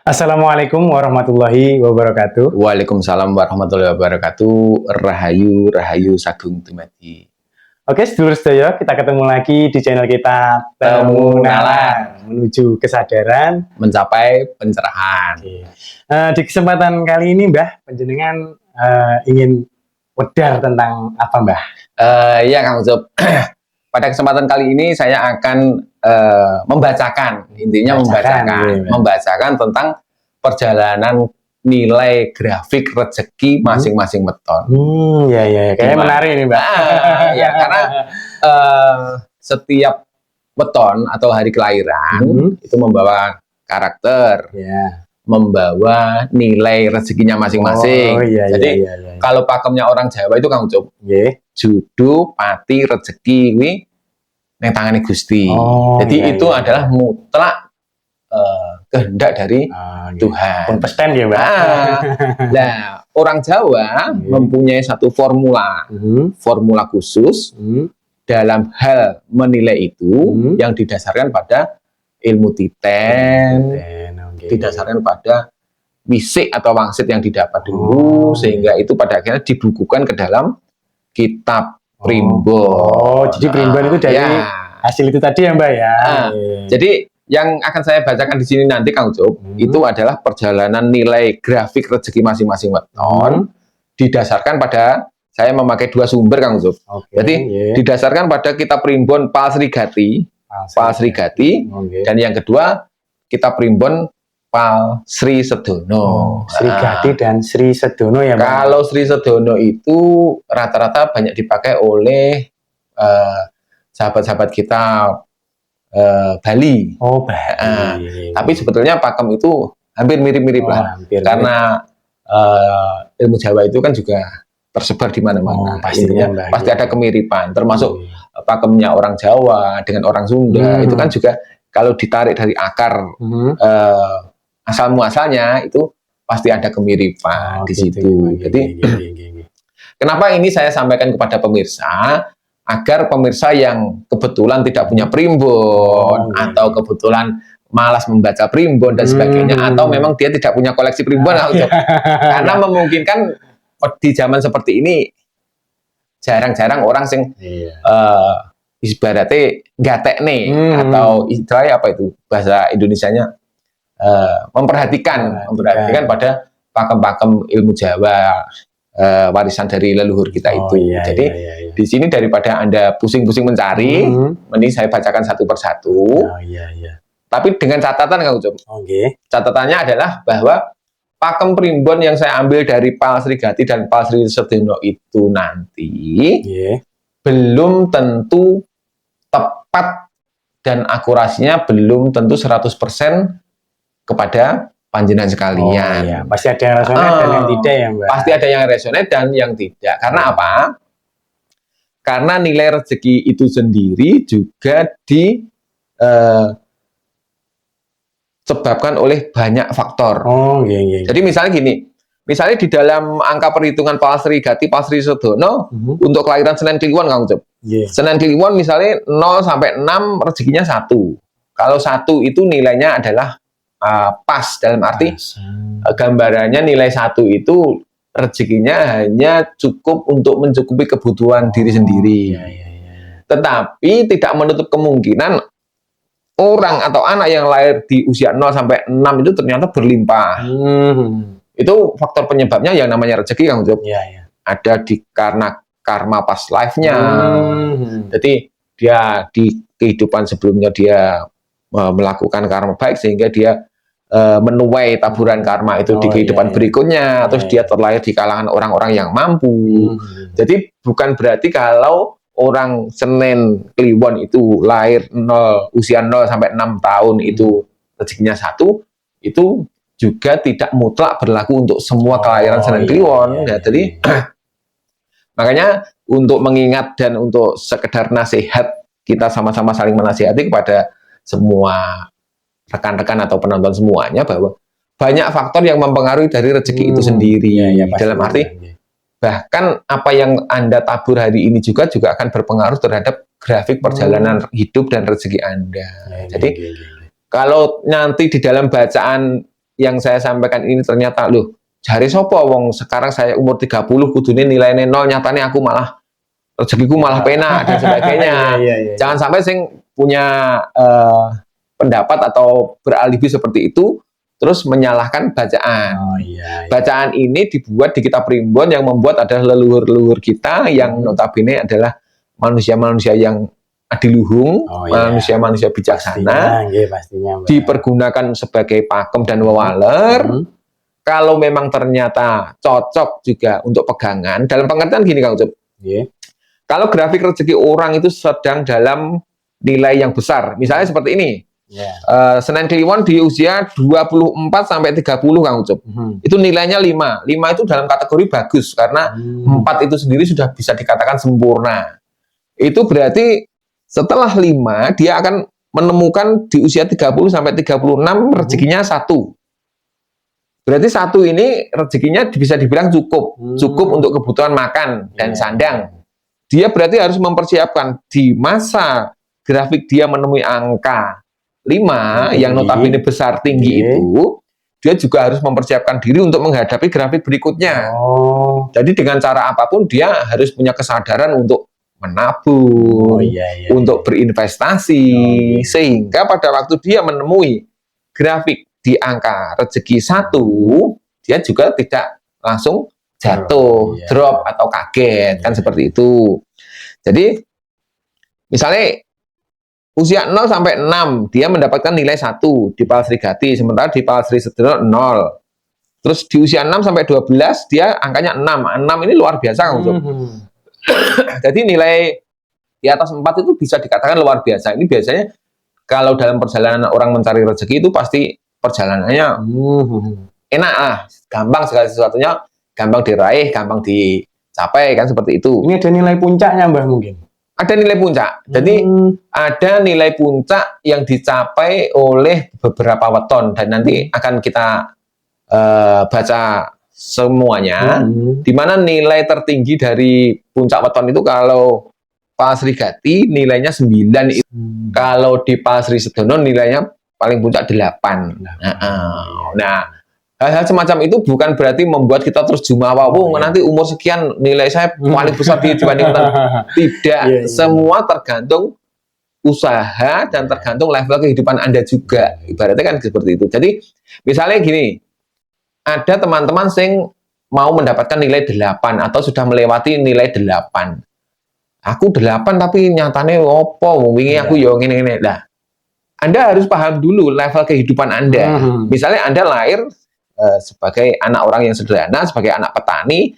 Assalamualaikum warahmatullahi wabarakatuh. Waalaikumsalam warahmatullahi wabarakatuh. Rahayu, rahayu sagung dumadi. Oke, sedulur sedaya, kita ketemu lagi di channel kita Temu Nalar menuju kesadaran, mencapai pencerahan. Di kesempatan kali ini, Mbah, panjenengan ingin wedar tentang apa, Mbah? Ya, Kang Ucup. Pada kesempatan kali ini saya akan membacakan tentang perjalanan nilai grafik rezeki masing-masing weton. Ya, kayaknya menarik ini, Mbak. Ya, karena setiap weton atau hari kelahiran itu membawa karakter, membawa nilai rezekinya masing-masing. Jadi kalau pakemnya orang Jawa itu Kang Ucup, judu, pati, rezeki, neng tangane Gusti. Jadi itu adalah mutlak kehendak dari Tuhan. Konsisten ya, Mbak. Nah, orang Jawa mempunyai satu formula khusus dalam hal menilai itu yang didasarkan pada ilmu titen, didasarkan pada wisik atau wangsit yang didapat dulu, sehingga itu pada akhirnya dibukukan ke dalam kitab primbon. Jadi primbon itu dari hasil itu tadi ya, Mbak ya. Jadi yang akan saya bacakan di sini nanti Kang Ucup, itu adalah perjalanan nilai grafik rezeki masing-masing weton didasarkan pada, saya memakai dua sumber Kang Ucup. Jadi didasarkan pada kitab primbon Pal Sri Gati, dan yang kedua kitab primbon Pal Sri Sedono. Sri Gati dan Sri Sedono ya, Mbak. Kalau Sri Sedono itu rata-rata banyak dipakai oleh sahabat-sahabat kita Bali. Bali. Tapi sebetulnya pakem itu hampir mirip-mirip lah. Karena ilmu Jawa itu kan juga tersebar di mana-mana. Pasti ada kemiripan. Termasuk pakemnya orang Jawa dengan orang Sunda itu kan juga kalau ditarik dari akar asal muasalnya itu pasti ada kemiripan di situ. Jadi kenapa ini saya sampaikan kepada pemirsa? Agar pemirsa yang kebetulan tidak punya primbon atau kebetulan malas membaca primbon dan sebagainya, atau memang dia tidak punya koleksi primbon, karena memungkinkan di zaman seperti ini jarang-jarang orang sing ibaratnya gatek nih, atau istilahnya apa itu bahasa Indonesianya, memperhatikan pada pakem-pakem ilmu Jawa, warisan dari leluhur kita itu. Jadi di sini daripada Anda pusing-pusing mencari, mending saya bacakan satu persatu. Tapi dengan catatan Kang Ucup. Catatannya adalah bahwa pakem primbon yang saya ambil dari Pal Sri Gati dan Pal Sri Sedono itu nanti belum tentu tepat dan akurasinya belum tentu 100% kepada panjenengan sekalian. Pasti ada yang resonate dan yang tidak ya, Mbak. Pasti ada yang resonate dan yang tidak. Karena apa? Karena nilai rezeki itu sendiri juga disebabkan oleh banyak faktor. Jadi misalnya gini, misalnya di dalam angka perhitungan Pal Sri Gati, Pal Sri Sedono, untuk kelahiran Senen Kliwon Kang Ucup. Senen Kliwon misalnya 0 sampai 6 rezekinya 1. Kalau 1 itu nilainya adalah pas, dalam arti gambarannya nilai 1 itu rezekinya hanya cukup untuk mencukupi kebutuhan diri sendiri. Tetapi tidak menutup kemungkinan orang atau anak yang lahir di usia 0 sampai 6 itu ternyata berlimpah. Itu faktor penyebabnya yang namanya rezeki Kang Ucup. Ada karena karma past life-nya. Jadi dia di kehidupan sebelumnya dia melakukan karma baik sehingga dia menuai taburan karma itu di kehidupan berikutnya, terus dia terlahir di kalangan orang-orang yang mampu. Jadi bukan berarti kalau orang Senen Kliwon itu lahir usia 0 sampai 6 tahun itu rezekinya 1, itu juga tidak mutlak berlaku untuk semua kelahiran Senen Kliwon. Jadi makanya untuk mengingat dan untuk sekedar nasihat, kita sama-sama saling menasihati kepada semua rekan-rekan atau penonton semuanya, bahwa banyak faktor yang mempengaruhi dari rezeki itu sendiri. Dalam arti bahkan apa yang Anda tabur hari ini juga akan berpengaruh terhadap grafik perjalanan hidup dan rezeki Anda. Jadi kalau nanti di dalam bacaan yang saya sampaikan ini ternyata loh, jare sopo wong sekarang saya umur 30 kudune nilainya 0, nyatanya aku malah rezekiku malah penak dan sebagainya. Jangan sampai sing punya pendapat atau beralibi seperti itu terus menyalahkan bacaan. Bacaan ini dibuat di kitab Primbon, yang membuat adalah leluhur-leluhur kita yang notabene adalah manusia-manusia yang adiluhung, manusia-manusia bijaksana, pastinya, dipergunakan sebagai pakem dan wewaler. Kalau memang ternyata cocok juga untuk pegangan, dalam pengertian gini Kang Ucup. Kalau grafik rezeki orang itu sedang dalam nilai yang besar, misalnya seperti ini, Senen Kliwon di usia 24 sampai 30 Kang Ucup, itu nilainya 5. 5 itu dalam kategori bagus, karena 4 itu sendiri sudah bisa dikatakan sempurna. Itu berarti setelah 5, dia akan menemukan di usia 30 sampai 36 rezekinya 1. Berarti 1 ini rezekinya bisa dibilang cukup untuk kebutuhan makan dan sandang. Dia berarti harus mempersiapkan di masa grafik dia menemui angka 5 yang notabene besar tinggi itu, dia juga harus mempersiapkan diri untuk menghadapi grafik berikutnya. Jadi dengan cara apapun dia harus punya kesadaran untuk menabung, untuk berinvestasi, sehingga pada waktu dia menemui grafik di angka rezeki 1, dia juga tidak langsung jatuh, drop atau kaget, kan seperti itu. Jadi misalnya usia 0 sampai 6 dia mendapatkan nilai 1 di Palsri Gati, sementara di Palsri Sedono 0. Terus di usia 6 sampai 12 dia angkanya 6. 6 ini luar biasa Kang Ucup. Jadi nilai di atas 4 itu bisa dikatakan luar biasa. Ini biasanya kalau dalam perjalanan orang mencari rezeki itu pasti perjalanannya enak lah, gampang, segala sesuatunya gampang diraih, gampang dicapai, kan seperti itu. Ini ada nilai puncaknya Mbah mungkin? Ada nilai puncak. Jadi ada nilai puncak yang dicapai oleh beberapa weton, dan nanti akan kita baca semuanya. Di mana nilai tertinggi dari puncak weton itu kalau Palsri Gati nilainya 9 itu. Kalau di Palsri Sedono nilainya paling puncak 8. Nah, hal-hal semacam itu bukan berarti membuat kita terus jumawa, nanti umur sekian nilai saya paling besar dibandingkan. Tidak, semua tergantung usaha dan tergantung level kehidupan Anda juga. Ibaratnya kan seperti itu. Jadi misalnya gini, ada teman-teman yang mau mendapatkan nilai 8 atau sudah melewati nilai 8. Aku 8 tapi nyatanya opo, wingi aku yo ngene-ngene. Nah, Anda harus paham dulu level kehidupan Anda. Misalnya Anda lahir sebagai anak orang yang sederhana, sebagai anak petani,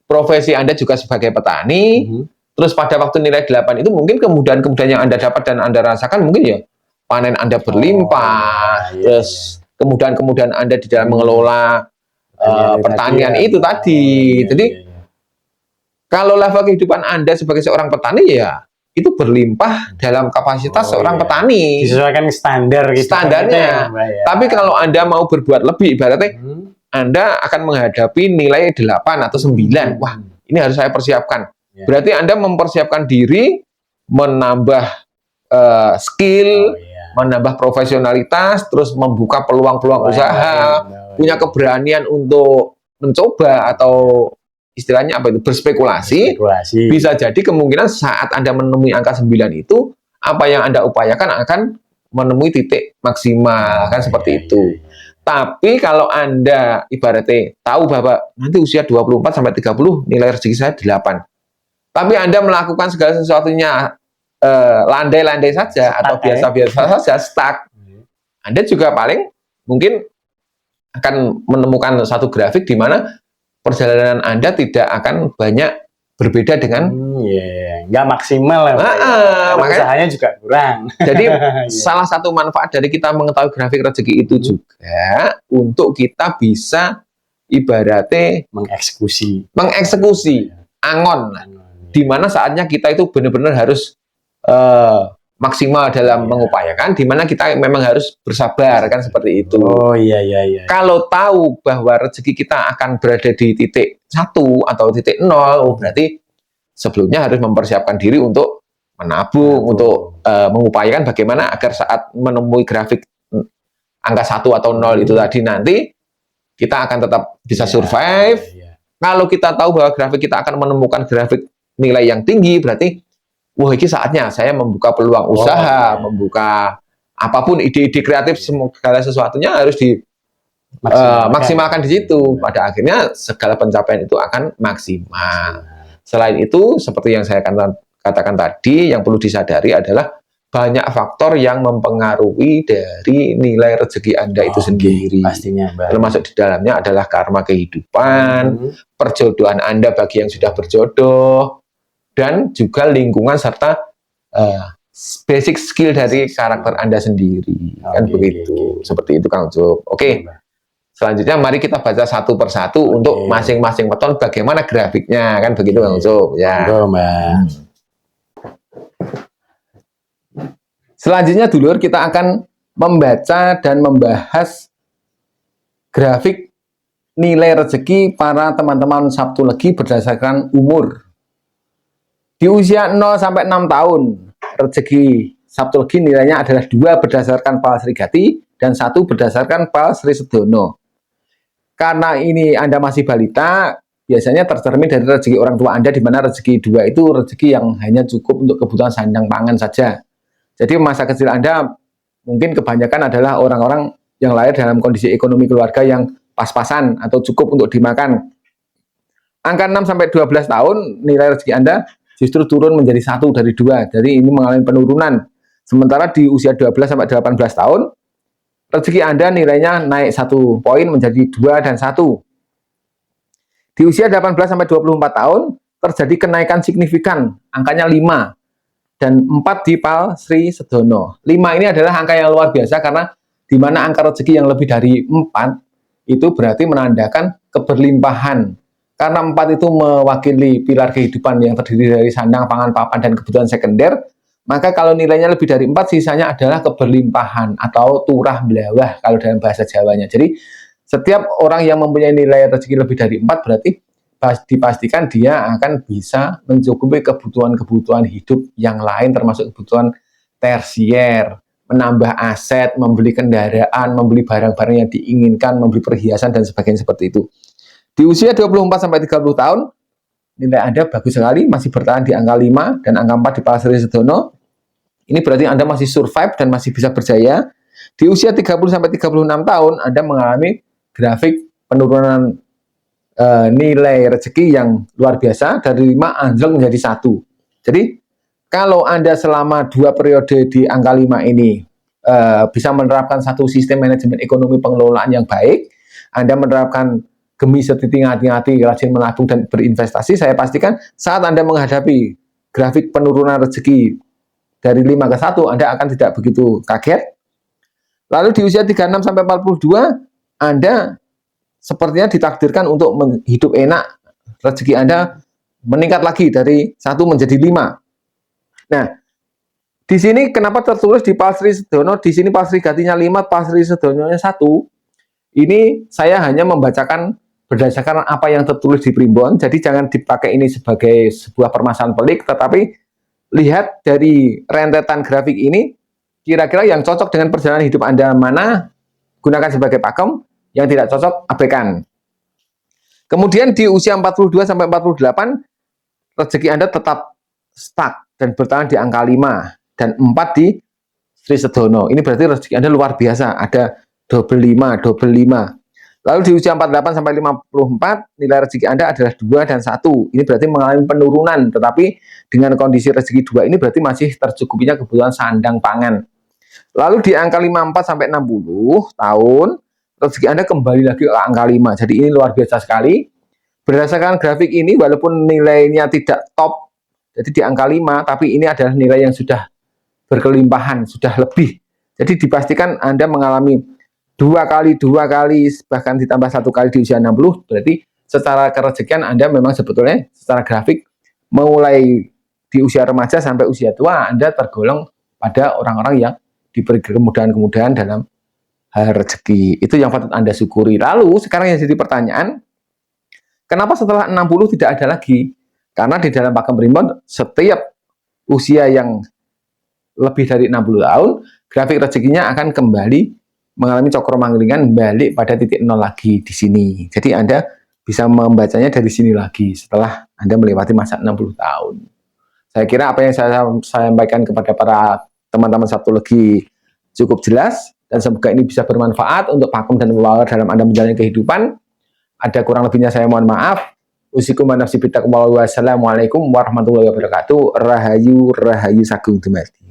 profesi Anda juga sebagai petani, terus pada waktu nilai 8 itu mungkin kemudahan-kemudahan yang Anda dapat dan Anda rasakan mungkin ya panen Anda berlimpah, terus kemudahan-kemudahan Anda di dalam mengelola pertanian itu tadi. Jadi kalau level kehidupan Anda sebagai seorang petani ya itu berlimpah dalam kapasitas seorang petani. Disesuaikan standar gitu. Standarnya. Tapi kalau Anda mau berbuat lebih, ibaratnya Anda akan menghadapi nilai 8 atau 9. Wah, ini harus saya persiapkan. Berarti Anda mempersiapkan diri, menambah skill, menambah profesionalitas, terus membuka peluang-peluang usaha, punya keberanian untuk mencoba atau istilahnya apa itu, berspekulasi. Bisa jadi kemungkinan saat Anda menemui angka 9 itu, apa yang Anda upayakan akan menemui titik maksimal, kan seperti itu. Tapi kalau Anda ibaratnya tahu bahwa nanti usia 24 sampai 30 nilai rezeki saya 8. Tapi Anda melakukan segala sesuatunya landai-landai saja atau biasa-biasa saja, stuck. Anda juga paling mungkin akan menemukan satu grafik di mana perjalanan Anda tidak akan banyak berbeda dengan nggak maksimal ya, makanya usahanya juga kurang. Jadi salah satu manfaat dari kita mengetahui grafik rezeki itu juga untuk kita bisa ibaratnya mengeksekusi angon, di mana saatnya kita itu benar-benar harus maksimal dalam mengupayakan, di mana kita memang harus bersabar, kan seperti itu. Kalau tahu bahwa rezeki kita akan berada di titik 1 atau titik 0, berarti sebelumnya harus mempersiapkan diri untuk menabung, untuk mengupayakan bagaimana agar saat menemui grafik angka 1 atau 0 itu tadi, nanti kita akan tetap bisa survive. Kalau kita tahu bahwa grafik kita akan menemukan grafik nilai yang tinggi, berarti wah ini saatnya saya membuka peluang usaha, membuka apapun ide-ide kreatif, segala sesuatunya harus maksimalkan di situ. Pada akhirnya segala pencapaian itu akan maksimal. Selain itu, seperti yang saya katakan tadi, yang perlu disadari adalah banyak faktor yang mempengaruhi dari nilai rezeki Anda itu sendiri. Pastinya, termasuk di dalamnya adalah karma kehidupan, perjodohan Anda bagi yang sudah berjodoh, dan juga lingkungan serta basic skill dari karakter Anda sendiri. Kan begitu. Seperti itu, Kang Job. Oke. Selanjutnya mari kita baca satu persatu untuk masing-masing weton bagaimana grafiknya, kan begitu, Kang Job, ya. Selanjutnya dulur, kita akan membaca dan membahas grafik nilai rezeki para teman-teman Sabtu Legi berdasarkan umur. Di usia 0 sampai 6 tahun, rezeki Sabtu Legi nilainya adalah 2 berdasarkan Pal Sri Gati dan 1 berdasarkan Pal Sri Sedono. Karena ini Anda masih balita, biasanya tercermin dari rezeki orang tua Anda, di mana rezeki 2 itu rezeki yang hanya cukup untuk kebutuhan sandang pangan saja. Jadi masa kecil Anda mungkin kebanyakan adalah orang-orang yang lahir dalam kondisi ekonomi keluarga yang pas-pasan atau cukup untuk dimakan. Angka 6 sampai 12 tahun nilai rezeki Anda justru turun menjadi 1 dari 2. Jadi ini mengalami penurunan. Sementara di usia 12 sampai 18 tahun rezeki Anda nilainya naik 1 poin menjadi 2 dan 1. Di usia 18 sampai 24 tahun terjadi kenaikan signifikan, angkanya 5 dan 4 di Pal Sri Sedono. 5 ini adalah angka yang luar biasa karena di mana angka rezeki yang lebih dari 4 itu berarti menandakan keberlimpahan. Karena 4 itu mewakili pilar kehidupan yang terdiri dari sandang, pangan, papan, dan kebutuhan sekunder. Maka kalau nilainya lebih dari 4, sisanya adalah keberlimpahan atau turah belawah kalau dalam bahasa Jawanya. Jadi setiap orang yang mempunyai nilai rezeki lebih dari 4 berarti dipastikan dia akan bisa mencukupi kebutuhan-kebutuhan hidup yang lain, termasuk kebutuhan tersier, menambah aset, membeli kendaraan, membeli barang-barang yang diinginkan, membeli perhiasan dan sebagainya seperti itu. Di usia 24 sampai 30 tahun nilai Anda bagus sekali, masih bertahan di angka 5 dan angka 4 di Pal Sri Sedono. Ini berarti Anda masih survive dan masih bisa berjaya. Di usia 30 sampai 36 tahun Anda mengalami grafik penurunan nilai rezeki yang luar biasa, dari 5 anjlok menjadi 1. Jadi kalau Anda selama 2 periode di angka 5 ini bisa menerapkan satu sistem manajemen ekonomi pengelolaan yang baik, Anda menerapkan gemi setiti hati-hati, rajin menabung dan berinvestasi, saya pastikan saat Anda menghadapi grafik penurunan rezeki dari 5 ke 1, Anda akan tidak begitu kaget. Lalu di usia 36 sampai 42, Anda sepertinya ditakdirkan untuk hidup enak, rezeki Anda meningkat lagi dari 1 menjadi 5. Nah, di sini kenapa tertulis di Pal Sri Sedono, di sini Pal Sri Gatinya 5, Pal Sri Sedononya 1. Ini saya hanya membacakan berdasarkan apa yang tertulis di primbon, jadi jangan dipakai ini sebagai sebuah permasalahan pelik, tetapi lihat dari rentetan grafik ini, kira-kira yang cocok dengan perjalanan hidup Anda mana, gunakan sebagai pakem, yang tidak cocok, abaikan. Kemudian di usia 42 sampai 48, rezeki Anda tetap stuck dan bertahan di angka 5 dan 4 di Sri Sedono. Ini berarti rezeki Anda luar biasa, ada double 5. Lalu di usia 48 sampai 54, nilai rezeki Anda adalah 2 dan 1. Ini berarti mengalami penurunan, tetapi dengan kondisi rezeki 2 ini berarti masih tercukupinya kebutuhan sandang pangan. Lalu di angka 54 sampai 60 tahun, rezeki Anda kembali lagi ke angka 5. Jadi ini luar biasa sekali. Berdasarkan grafik ini, walaupun nilainya tidak top, jadi di angka 5, tapi ini adalah nilai yang sudah berkelimpahan, sudah lebih. Jadi dipastikan Anda mengalami 2 kali, bahkan ditambah 1 kali di usia 60, berarti secara kerezekian Anda memang sebetulnya secara grafik mulai di usia remaja sampai usia tua, Anda tergolong pada orang-orang yang diberi kemudahan-kemudahan dalam hal rezeki. Itu yang patut Anda syukuri. Lalu sekarang yang jadi pertanyaan, kenapa setelah 60 tidak ada lagi? Karena di dalam pakem primbon, setiap usia yang lebih dari 60 tahun, grafik rezekinya akan kembali mengalami cokro manggilingan balik pada titik nol lagi di sini. Jadi Anda bisa membacanya dari sini lagi setelah Anda melewati masa 60 tahun. Saya kira apa yang saya sampaikan kepada para teman-teman Sabtologi cukup jelas, dan semoga ini bisa bermanfaat untuk pakem dan pelawar dalam Anda menjalani kehidupan. Ada kurang lebihnya saya mohon maaf. Usikum wa nafsi bittaqwa. Wassalamualaikum warahmatullahi wabarakatuh. Rahayu Sagung Dumadi.